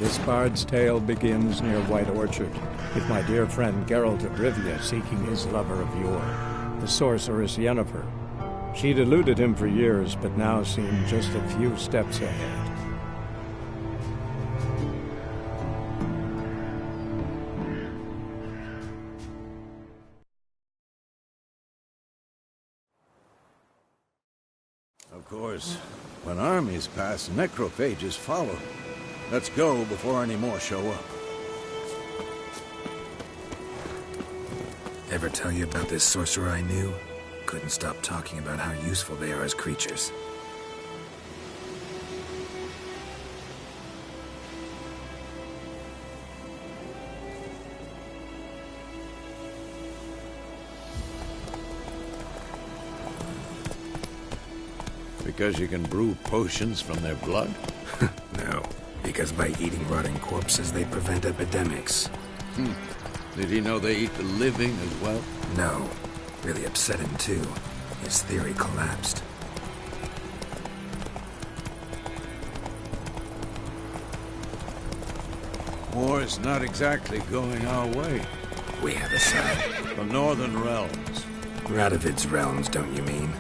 This bard's tale begins near White Orchard, with my dear friend Geralt of Rivia seeking his lover of yore, the sorceress Yennefer. She'd eluded him for years, but now seemed just a few steps ahead. Of course, when armies pass, necrophages follow. Let's go before any more show up. Ever tell you about this sorcerer I knew? Couldn't stop talking about how useful they are as creatures. Because you can brew potions from their blood? No, because by eating rotting corpses, they prevent epidemics. Did he know they eat the living as well? No. Really upset him, too. His theory collapsed. War's not exactly going our way. We have a side. The Northern Realms. Radovid's realms, don't you mean?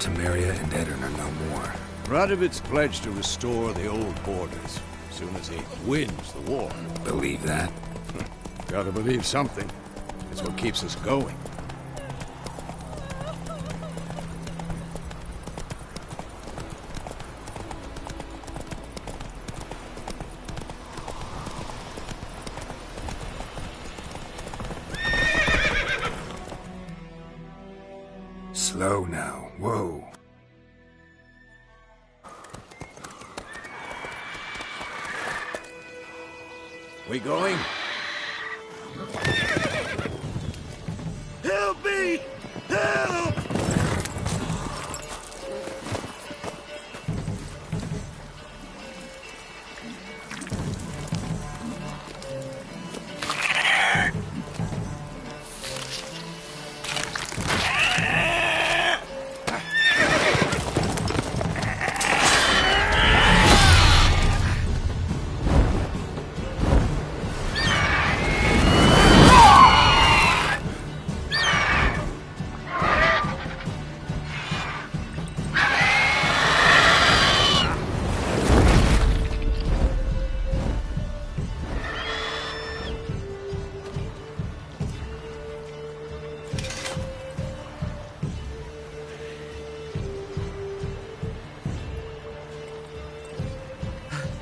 Temeria and Edirn are no more. Radovid's pledged to restore the old borders, as soon as he wins the war. Believe that? Gotta believe something. It's what keeps us going. Slow now. Whoa. We going? Help me! Help!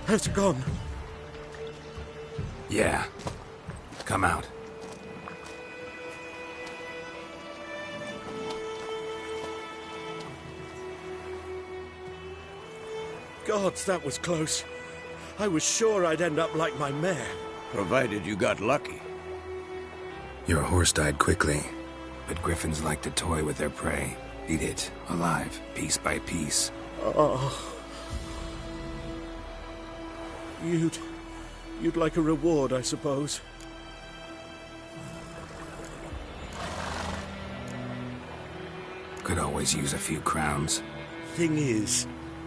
Has it gone? Yeah. Come out. Gods, that was close. I was sure I'd end up like my mare. Provided you got lucky. Your horse died quickly, but griffins like to toy with their prey. Eat it, alive, piece by piece. Oh. You'd like a reward, I suppose. Could always use a few crowns. Thing is,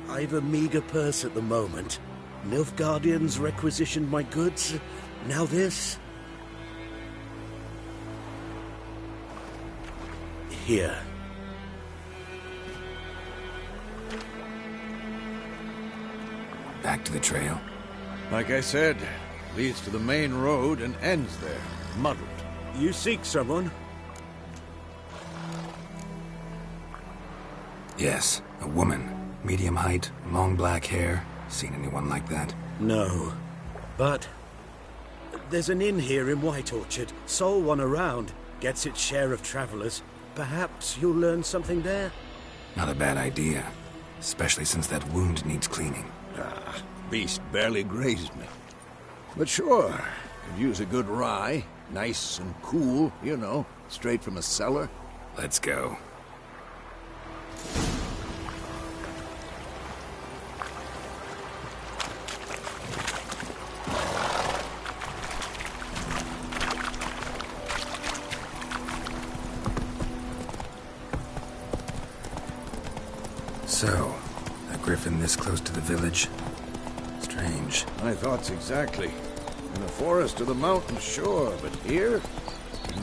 I've a meager purse at the moment. Nilfgaardians requisitioned my goods. Now this. Here. Back to the trail. Like I said, leads to the main road and ends there, muddled. You seek someone? Yes, a woman. Medium height, long black hair. Seen anyone like that? No. But there's an inn here in White Orchard. Sole one around. Gets its share of travelers. Perhaps you'll learn something there? Not a bad idea. Especially since that wound needs cleaning. Beast barely grazed me. But sure, could use a good rye. Nice and cool, you know, straight from a cellar. Let's go. So, a griffin this close to the village? Strange. My thoughts exactly. In the forest or the mountains, sure, but here?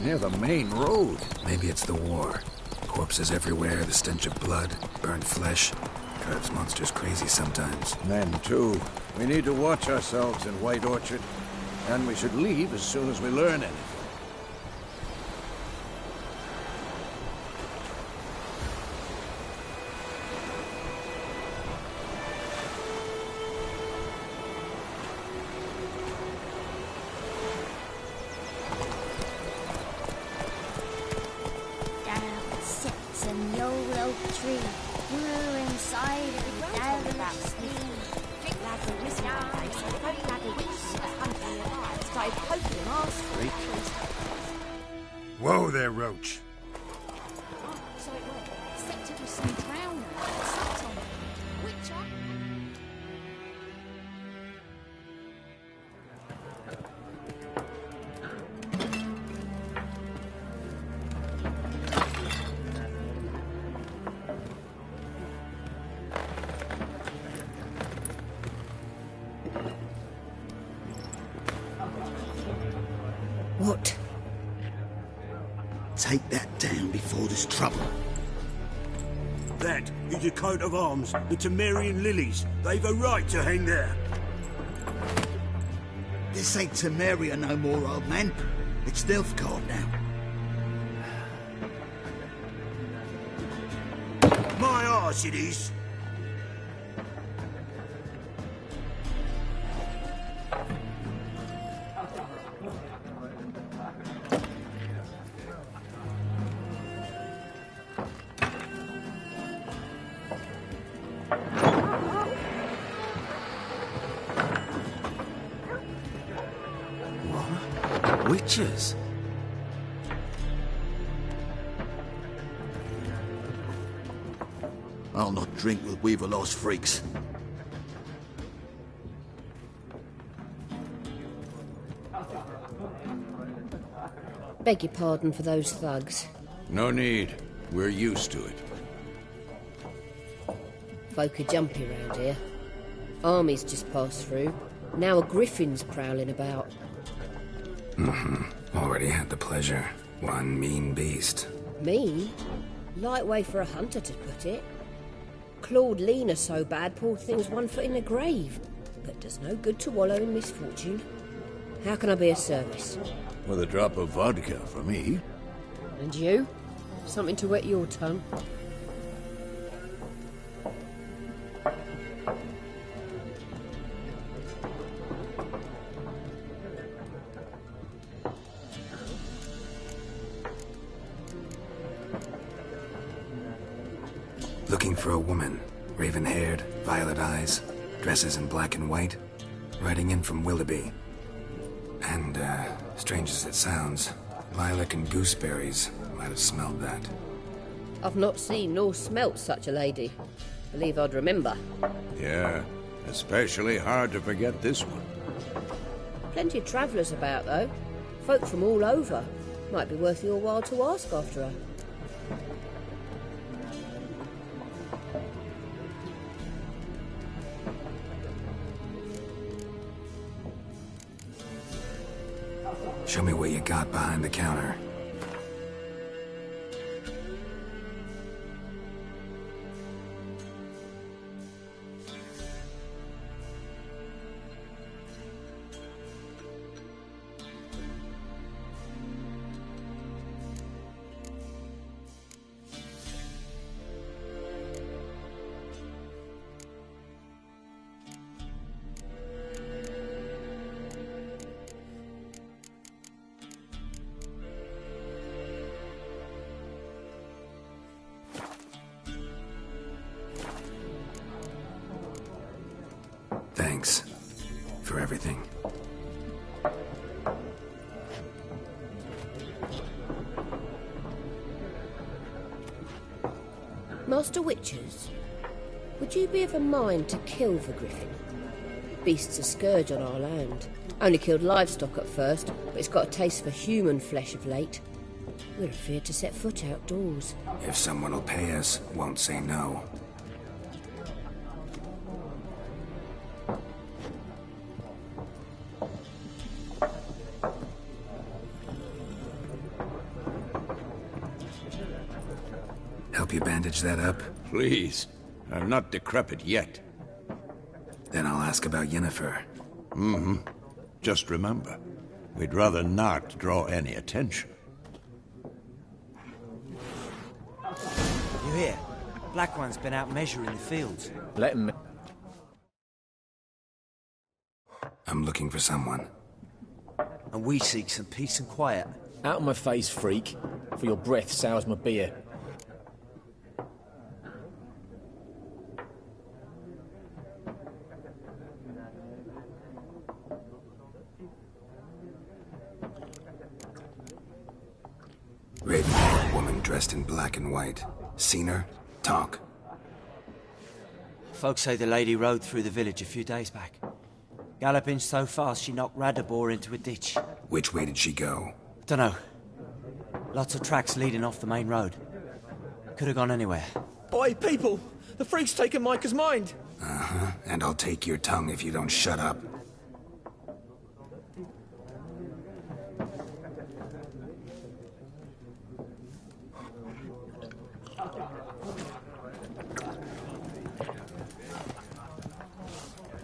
Near the main road. Maybe it's the war. Corpses everywhere, the stench of blood, burnt flesh. Drives monsters crazy sometimes. Men, too. We need to watch ourselves in White Orchard. And we should leave as soon as we learn anything. Whoa there, Roach. So it was. Except it was some drowner. Sat on it. Which are... What? Take that down before there's trouble. That is a coat of arms, the Temerian lilies. They've a right to hang there. This ain't Temeria no more, old man. It's Nilfgaard now. My arse it is. Witches? I'll not drink with Weaverlaw's freaks. Beg your pardon for those thugs. No need. We're used to it. Folk are jumpy round here. Armies just passed through. Now a griffin's prowling about. Already had the pleasure. One mean beast. Mean? Light way for a hunter to put it. Clawed Lena so bad, poor thing's 1 foot in the grave. But does no good to wallow in misfortune. How can I be of service? With a drop of vodka for me. And you? Something to wet your tongue? Looking for a woman. Raven-haired, violet eyes, dresses in black and white. Riding in from Willoughby. And, strange as it sounds, lilac and gooseberries might have smelled that. I've not seen nor smelt such a lady. Believe I'd remember. Yeah, especially hard to forget this one. Plenty of travellers about, though. Folk from all over. Might be worth your while to ask after her. Show me what you got behind the counter. Thanks for everything. Master Witchers, would you be of a mind to kill the griffin? Beast's a scourge on our land. Only killed livestock at first, but it's got a taste for human flesh of late. We're afeard to set foot outdoors. If someone will pay us, won't say no. Help you bandage that up? Please. I'm not decrepit yet. Then I'll ask about Yennefer. Just remember, we'd rather not draw any attention. You hear? Black One's been out measuring the fields. Let him... I'm looking for someone. And we seek some peace and quiet. Out of my face, freak. For your breath sours my beer. Raven-haired woman dressed in black and white. Seen her? Talk. Folks say the lady rode through the village a few days back. Galloping so fast she knocked Radabor into a ditch. Which way did she go? Dunno. Lots of tracks leading off the main road. Could have gone anywhere. Oi, people! The freak's taken Micah's mind! Uh-huh. And I'll take your tongue if you don't shut up.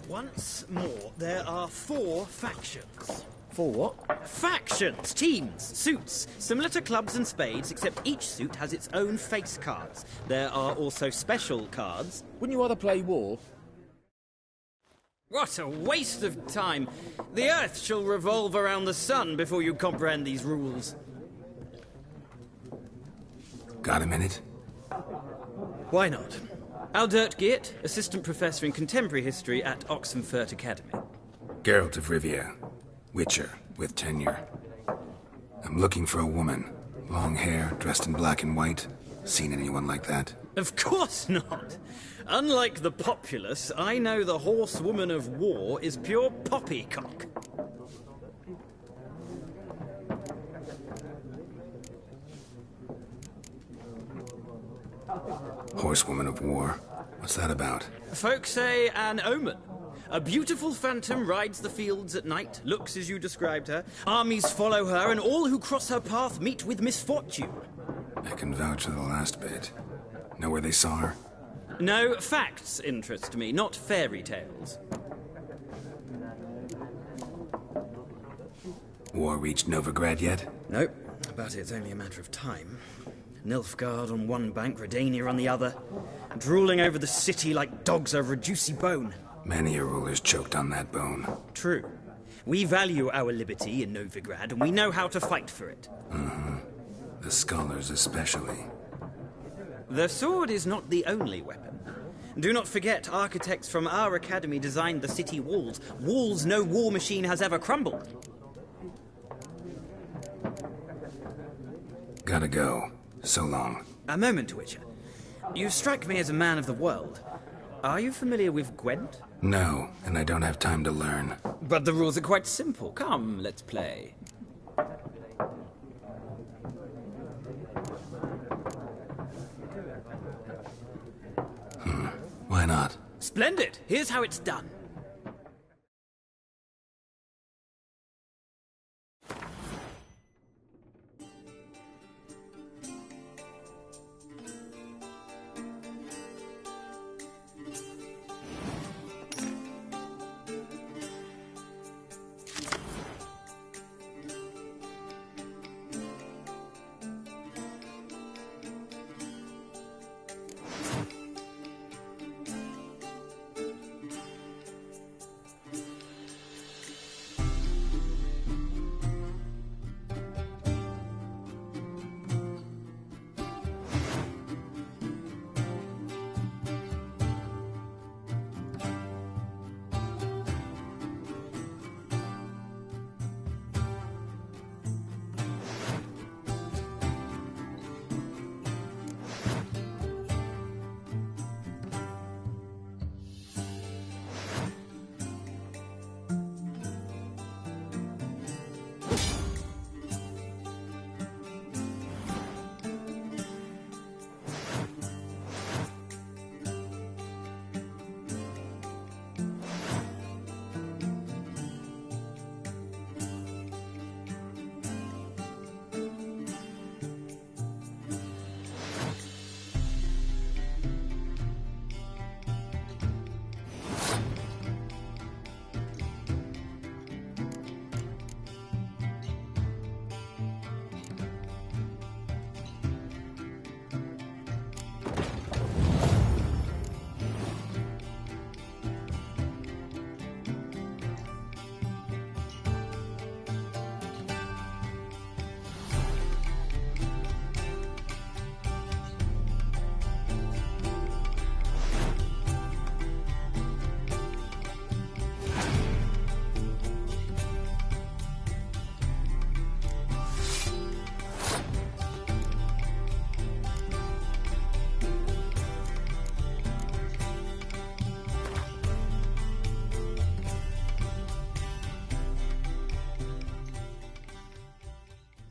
Once more, there are 4 factions. For what? Factions, teams, suits, similar to clubs and spades, except each suit has its own face cards. There are also special cards. Wouldn't you rather play war? What a waste of time! The Earth shall revolve around the sun before you comprehend these rules. Got a minute? Why not? Aldert Geert, Assistant Professor in Contemporary History at Oxenfurt Academy. Geralt of Rivia. Witcher, with tenure. I'm looking for a woman. Long hair, dressed in black and white. Seen anyone like that? Of course not! Unlike the populace, I know the horsewoman of war is pure poppycock. Horsewoman of war? What's that about? Folk say an omen. A beautiful phantom rides the fields at night, looks as you described her. Armies follow her, and all who cross her path meet with misfortune. I can vouch for the last bit. Know where they saw her? No, facts interest me, not fairy tales. War reached Novigrad yet? Nope, but it's only a matter of time. Nilfgaard on one bank, Redania on the other, drooling over the city like dogs over a juicy bone. Many a ruler's choked on that bone. True. We value our liberty in Novigrad, and we know how to fight for it. The scholars especially. The sword is not the only weapon. Do not forget, architects from our academy designed the city walls. Walls no war machine has ever crumbled. Gotta go. So long. A moment, Witcher. You strike me as a man of the world. Are you familiar with Gwent? No, and I don't have time to learn. But the rules are quite simple. Come, let's play. Why not? Splendid! Here's how it's done.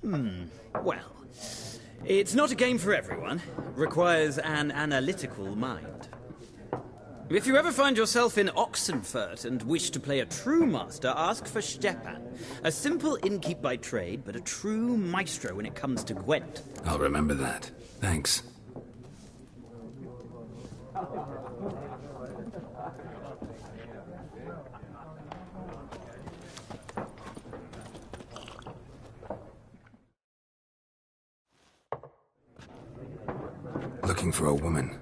Well, it's not a game for everyone. Requires an analytical mind. If you ever find yourself in Oxenfurt and wish to play a true master, ask for Stepan. A simple innkeep by trade, but a true maestro when it comes to Gwent. I'll remember that. Thanks. Looking for a woman.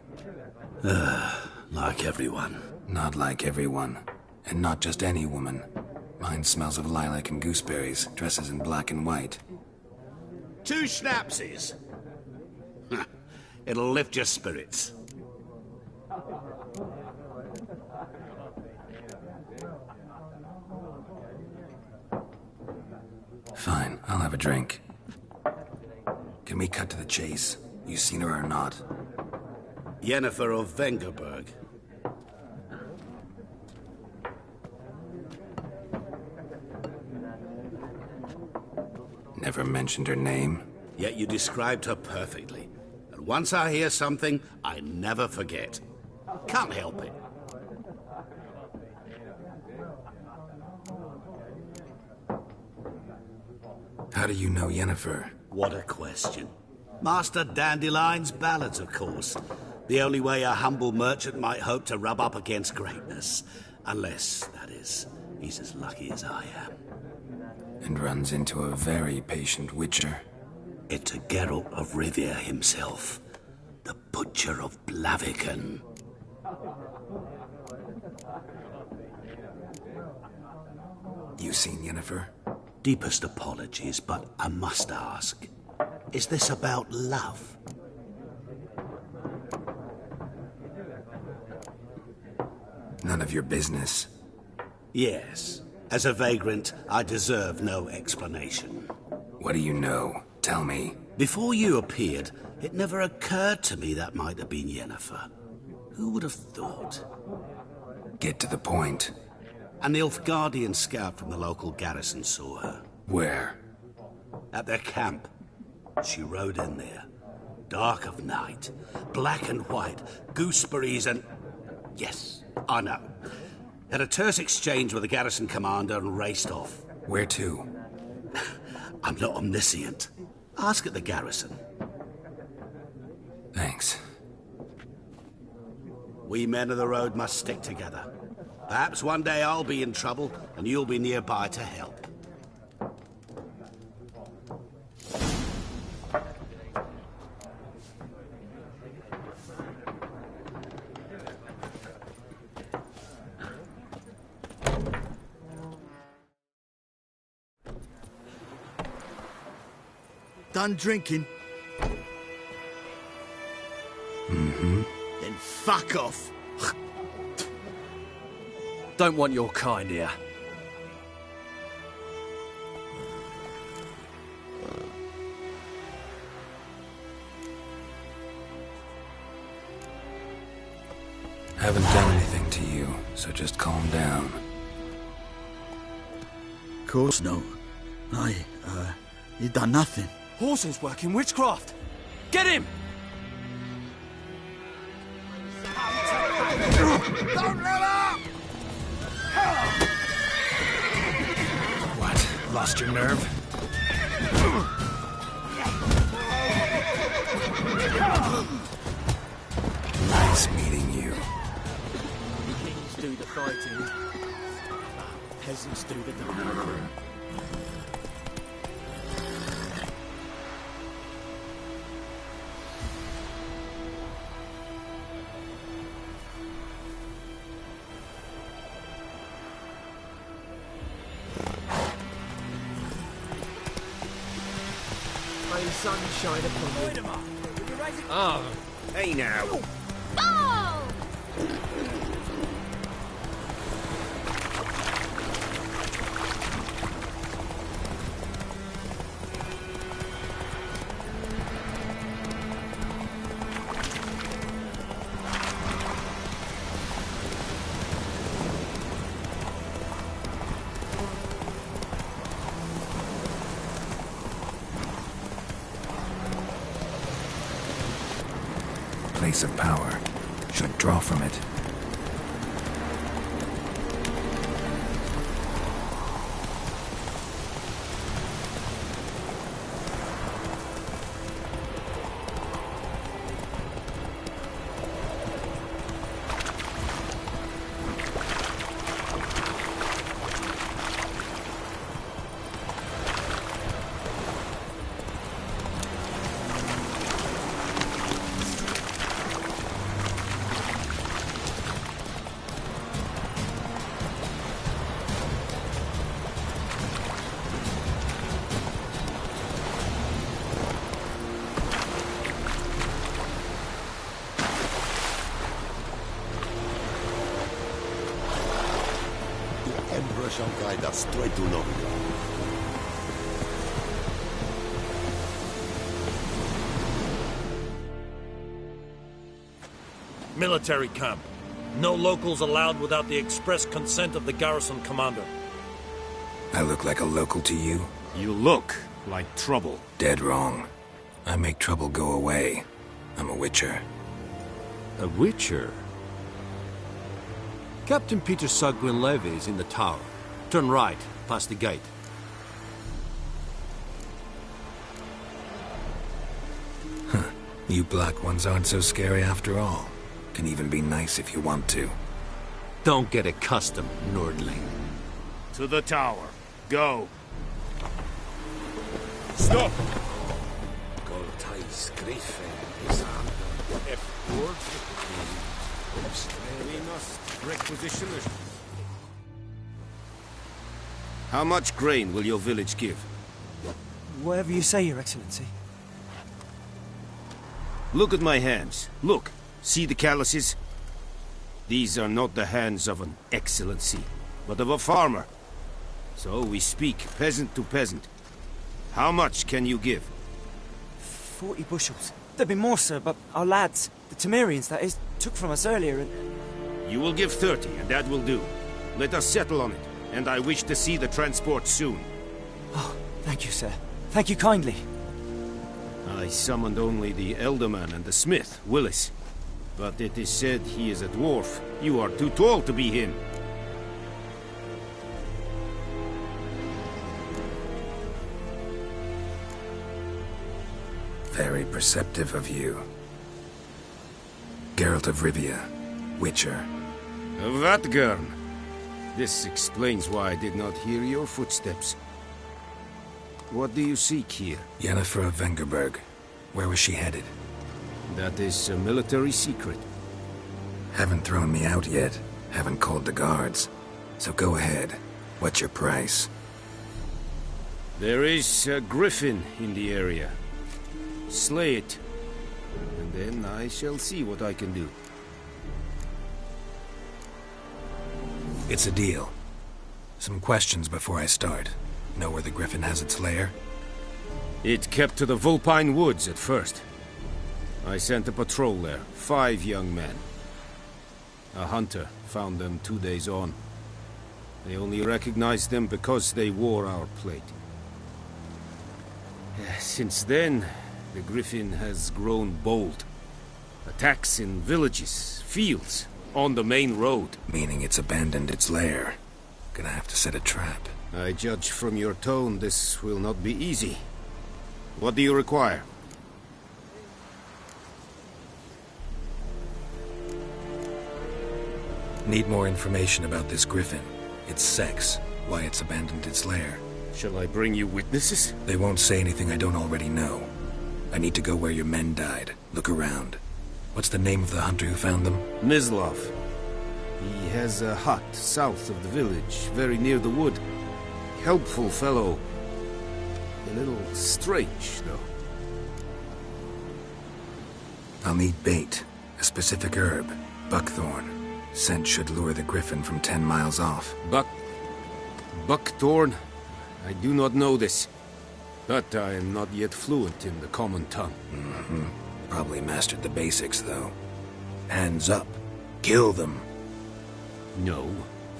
Like everyone. Not like everyone. And not just any woman. Mine smells of lilac and gooseberries, dresses in black and white. 2 schnapsies. It'll lift your spirits. Fine, I'll have a drink. Can we cut to the chase? You seen her or not? Yennefer of Vengerberg. Never mentioned her name. Yet you described her perfectly. And once I hear something, I never forget. Can't help it. How do you know Yennefer? What a question. Master Dandelion's ballads, of course. The only way a humble merchant might hope to rub up against greatness. Unless, that is, he's as lucky as I am. And runs into a very patient witcher. It's a Geralt of Rivia himself. The Butcher of Blaviken. You seen Yennefer? Deepest apologies, but I must ask. Is this about love? None of your business. Yes. As a vagrant, I deserve no explanation. What do you know? Tell me. Before you appeared, it never occurred to me that might have been Yennefer. Who would have thought? Get to the point. An Nilfgaardian scout from the local garrison saw her. Where? At their camp. She rode in there. Dark of night. Black and white. Gooseberries and... Yes, I know. Had a terse exchange with the garrison commander and raced off. Where to? I'm not omniscient. Ask at the garrison. Thanks. We men of the road must stick together. Perhaps one day I'll be in trouble and you'll be nearby to help. Done drinking? Mm-hmm. Then fuck off. Don't want your kind here. Haven't done anything to you, so just calm down. Of course no. You done nothing. Horson's working witchcraft. Get him! Don't let up! What? Lost your nerve? Nice meeting you. Kings do the fighting. Peasants do the dying. Sunshine upon you. Oh, hey now. Oh! place of power. Should draw from it. Emperor shall guide us straight to Novigrad. Military camp. No locals allowed without the express consent of the garrison commander. I look like a local to you? You look like trouble. Dead wrong. I make trouble go away. I'm a witcher. A witcher? Captain Peter Sagwin-Levy is in the tower. Turn right, past the gate. Huh. You black ones aren't so scary after all. Can even be nice if you want to. Don't get accustomed, Nordling. To the tower. Go. Stop! We must requisition it. How much grain will your village give? Whatever you say, Your Excellency. Look at my hands. Look. See the calluses? These are not the hands of an excellency, but of a farmer. So we speak peasant to peasant. How much can you give? 40 bushels. There'd be more, sir, but our lads, the Temerians, that is, took from us earlier and... You will give 30, and that will do. Let us settle on it, and I wish to see the transport soon. Oh, thank you, sir. Thank you kindly. I summoned only the Elderman and the smith, Willis. But it is said he is a dwarf. You are too tall to be him. Very perceptive of you. Geralt of Rivia, Witcher. Vatgern. This explains why I did not hear your footsteps. What do you seek here? Yennefer of Vengerberg. Where was she headed? That is a military secret. Haven't thrown me out yet. Haven't called the guards. So go ahead. What's your price? There is a griffin in the area. Slay it. And then I shall see what I can do. It's a deal. Some questions before I start. Know where the griffin has its lair? It kept to the Vulpine Woods at first. I sent a patrol there, 5 young men. A hunter found them 2 days on. They only recognized them because they wore our plate. Since then, the griffin has grown bold. Attacks in villages, fields, on the main road. Meaning it's abandoned its lair. Gonna have to set a trap. I judge from your tone this will not be easy. What do you require? Need more information about this griffin. Its sex, why it's abandoned its lair. Shall I bring you witnesses? They won't say anything I don't already know. I need to go where your men died. Look around. What's the name of the hunter who found them? Mislav. He has a hut south of the village, very near the wood. Helpful fellow. A little strange, though. I'll need bait. A specific herb. Buckthorn. Scent should lure the griffin from 10 miles off. Buckthorn? I do not know this. But I am not yet fluent in the common tongue. Probably mastered the basics, though. Hands up. Kill them. No.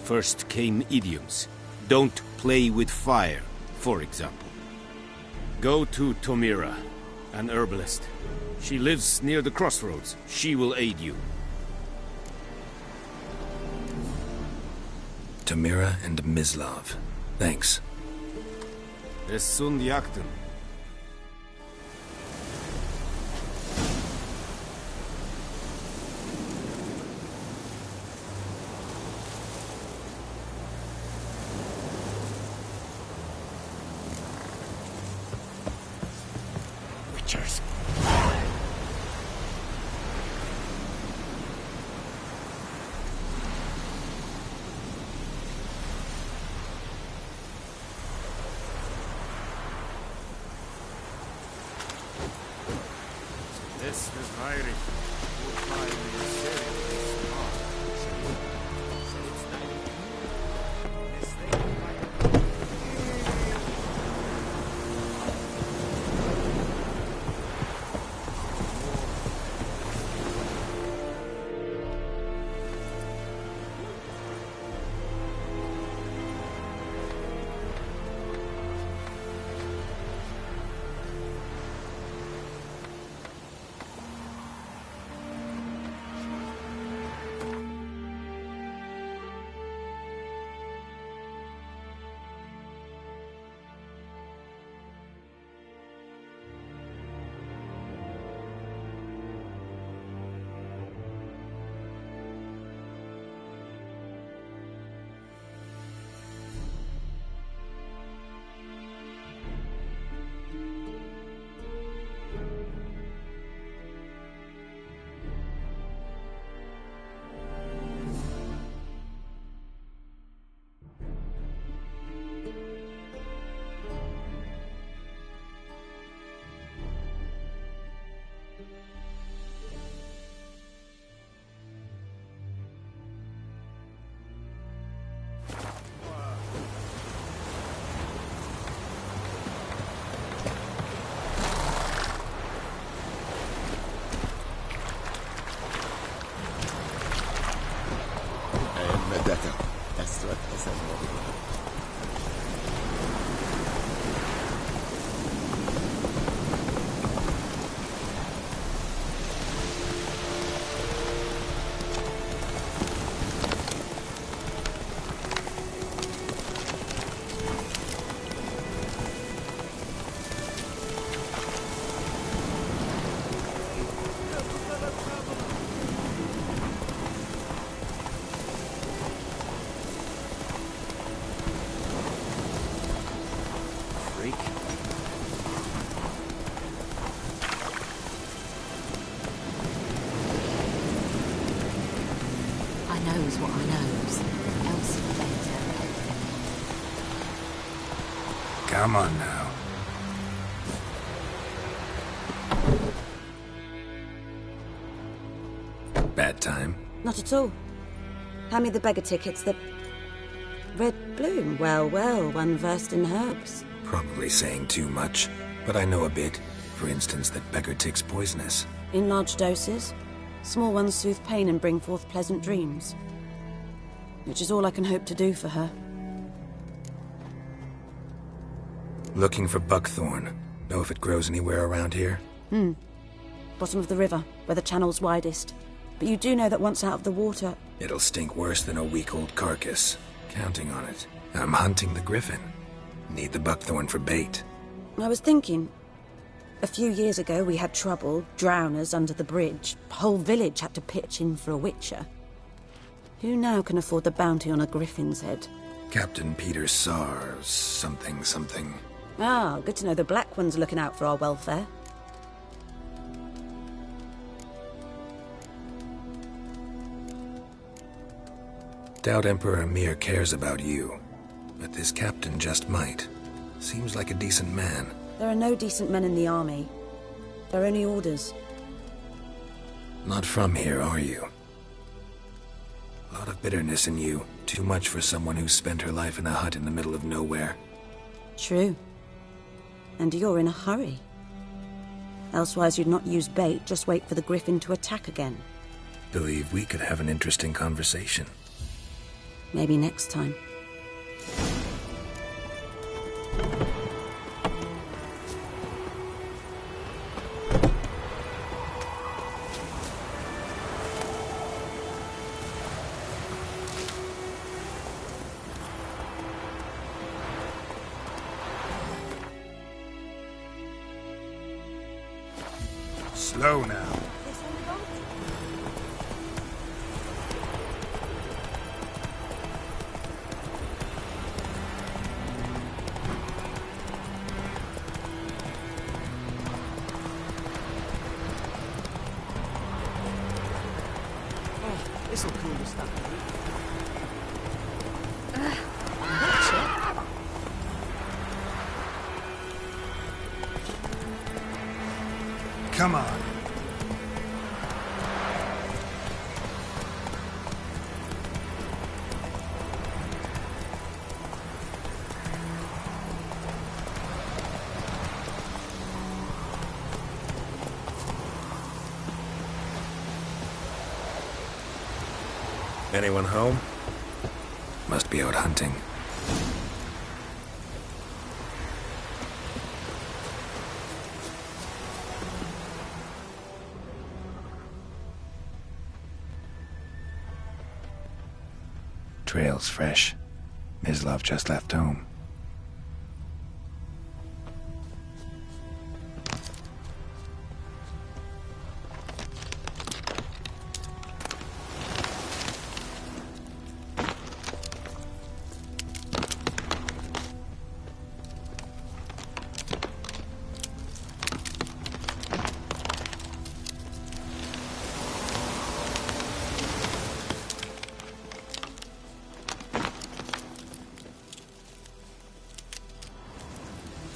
First came idioms. Don't play with fire, for example. Go to Tomira. An herbalist. She lives near the crossroads. She will aid you. Tamira and Mislav. Thanks. Es sunt jagten. Witchers. This is Heinrich. Knows what I knows. Else better. Come on now. Bad time? Not at all. Hand me the beggar tickets, the... Red bloom. Well, well, one versed in herbs. Probably saying too much, but I know a bit. For instance, that beggar tick's poisonous. In large doses. Small ones soothe pain and bring forth pleasant dreams. Which is all I can hope to do for her. Looking for buckthorn. Know if it grows anywhere around here? Bottom of the river, where the channel's widest. But you do know that once out of the water... It'll stink worse than a week-old carcass. Counting on it. I'm hunting the griffin. Need the buckthorn for bait. I was thinking... A few years ago we had trouble, drowners under the bridge. Whole village had to pitch in for a witcher. Who now can afford the bounty on a griffin's head? Captain Peter Sars, something. Ah, good to know the Black One's looking out for our welfare. Doubt Emperor Emir cares about you, but this captain just might. Seems like a decent man. There are no decent men in the army. There are only orders. Not from here, are you? A lot of bitterness in you. Too much for someone who spent her life in a hut in the middle of nowhere. True. And you're in a hurry. Elsewise you'd not use bait, just wait for the griffin to attack again. Believe we could have an interesting conversation. Maybe next time. Slow now. This'll cool the stuff. Come on. Anyone home? Must be out hunting. Trail's fresh. Mislav just left home.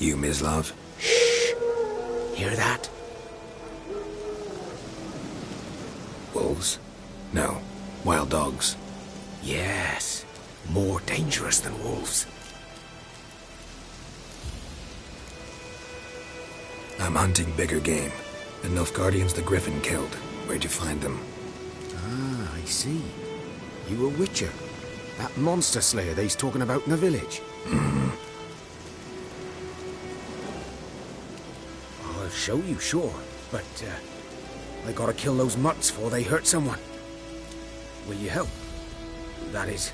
You, Mislav? Shh! Hear that? Wolves? No. Wild dogs. Yes. More dangerous than wolves. I'm hunting bigger game. The Nilfgaardians the Griffin killed. Where'd you find them? Ah, I see. You a witcher. That monster slayer they's talking about in the village. I'll show you, sure. But, I gotta kill those mutts before they hurt someone. Will you help? That is,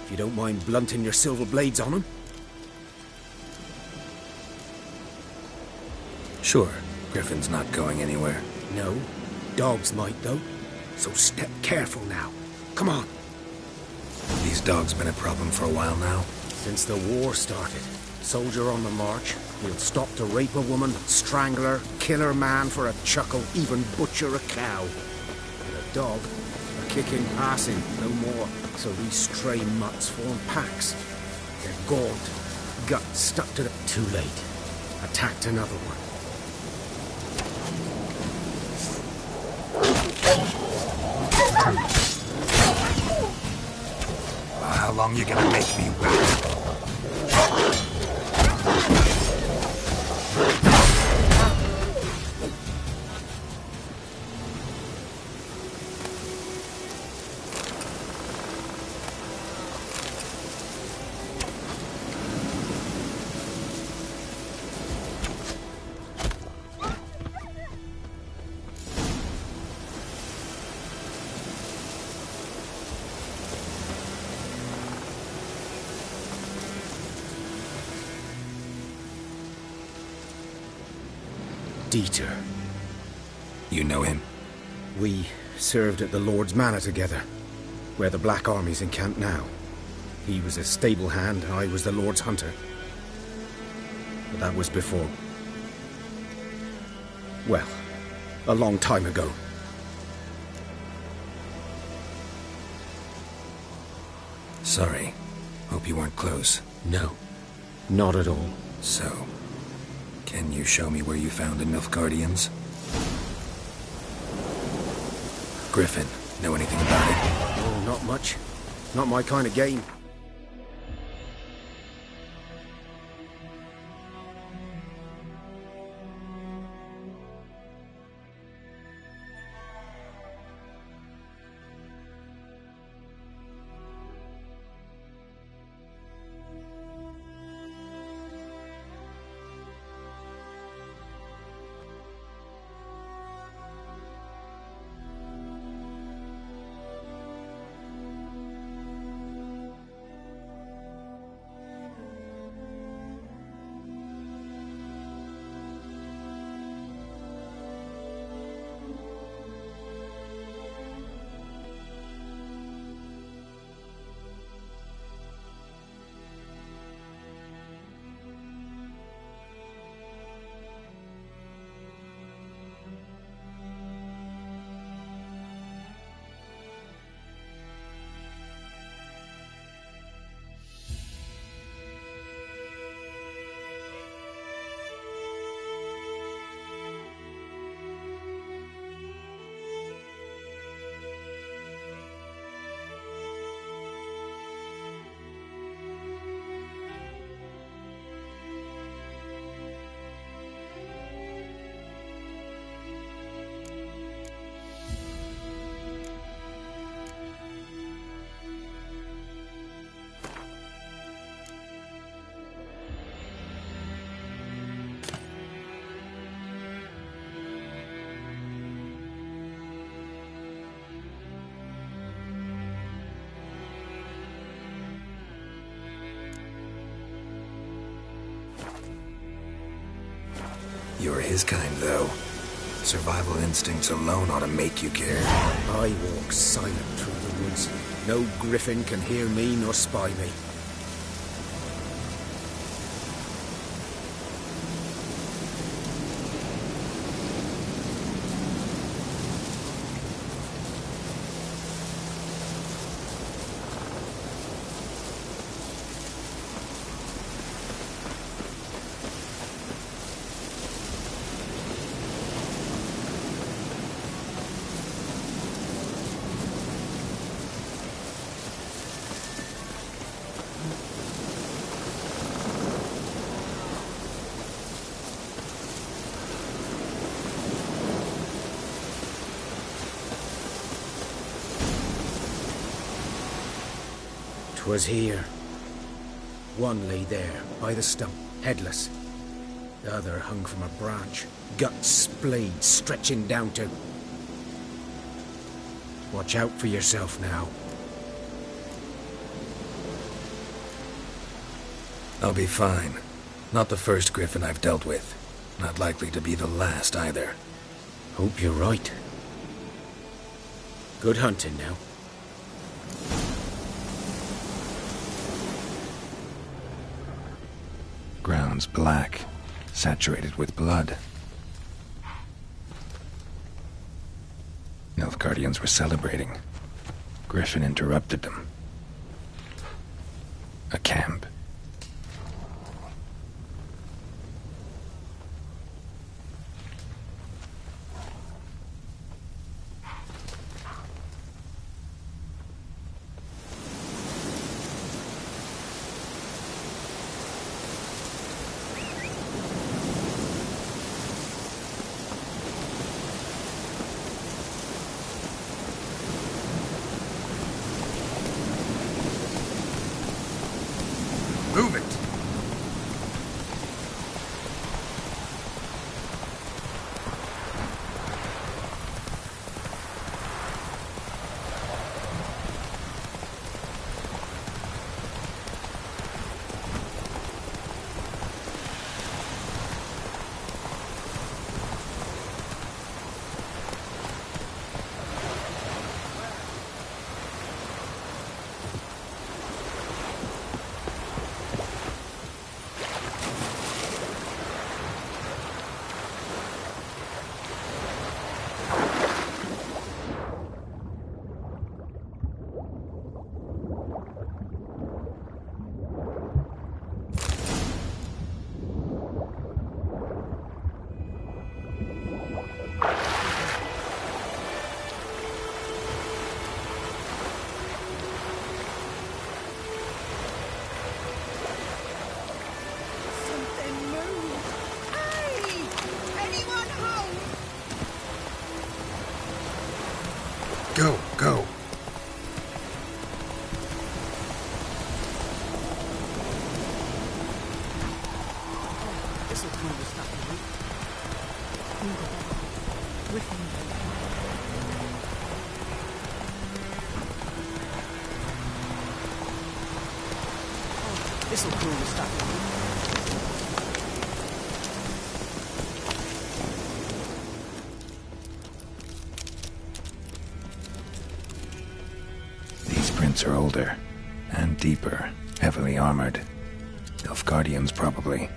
if you don't mind blunting your silver blades on them. Sure. Griffin's not going anywhere. No. Dogs might, though. So step careful now. Come on. These dogs been a problem for a while now? Since the war started. Soldier on the march. He'll stop to rape a woman, strangle her, kill her man for a chuckle, even butcher a cow. And a dog, a kicking, passing, no more. So these stray mutts form packs. They're gaunt, guts stuck to the... Too late. Attacked another one. Well, how long you gonna make me wait? Dieter. You know him? We served at the Lord's Manor together, where the Black Army's encamped now. He was a stable hand, I was the Lord's hunter. But that was before... well, a long time ago. Sorry. Hope you weren't close. No, not at all. So, can you show me where you found the Nilfgaardians? Griffin, know anything about it? Oh, not much. Not my kind of game. You're his kind, though. Survival instincts alone ought to make you care. I walk silent through the woods. No griffin can hear me nor spy me. Was here. One lay there, by the stump, headless. The other hung from a branch, guts splayed, stretching down to... Watch out for yourself now. I'll be fine. Not the first griffin I've dealt with. Not likely to be the last, either. Hope you're right. Good hunting now. Ground's black, saturated with blood. Nilfgaardians were celebrating. Griffin interrupted them. A camp. Move it! Go, go. This'll cool the stuff, This'll cool the stuff. Are older and deeper, heavily armored. Nilfgaardians, probably.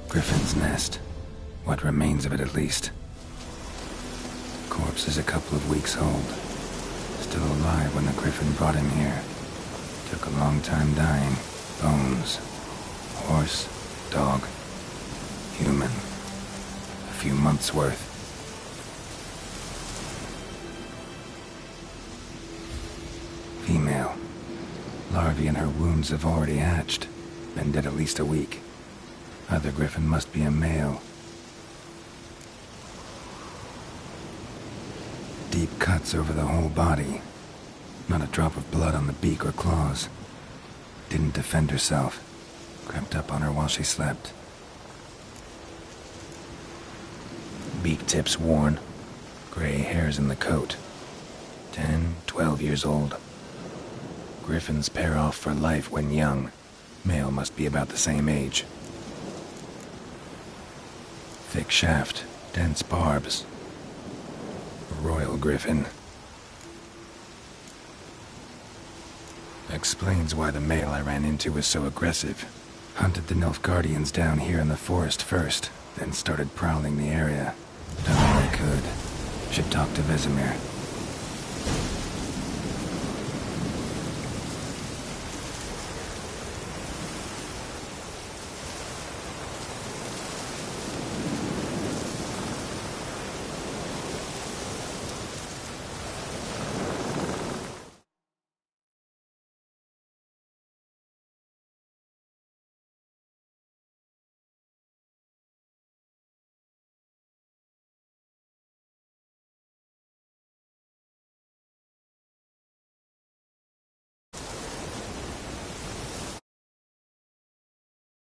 Griffin's nest. What remains of it, at least. Corpse is a couple of weeks old. Still alive when the griffin brought him here. Took a long time dying. Bones. Horse. Dog. Human. A few months' worth. Female. Larvae in her wounds have already hatched. Been dead at least a week. Other griffin must be a male. Deep cuts over the whole body. Not a drop of blood on the beak or claws. Didn't defend herself. Crept up on her while she slept. Beak tips worn. Gray hairs in the coat. 10, 12 years old. Griffins pair off for life when young. Male must be about the same age. Thick shaft, dense barbs. Royal griffin. Explains why the male I ran into was so aggressive. Hunted the Nilfgaardians down here in the forest first, then started prowling the area. Done all I could. Should talk to Vesemir.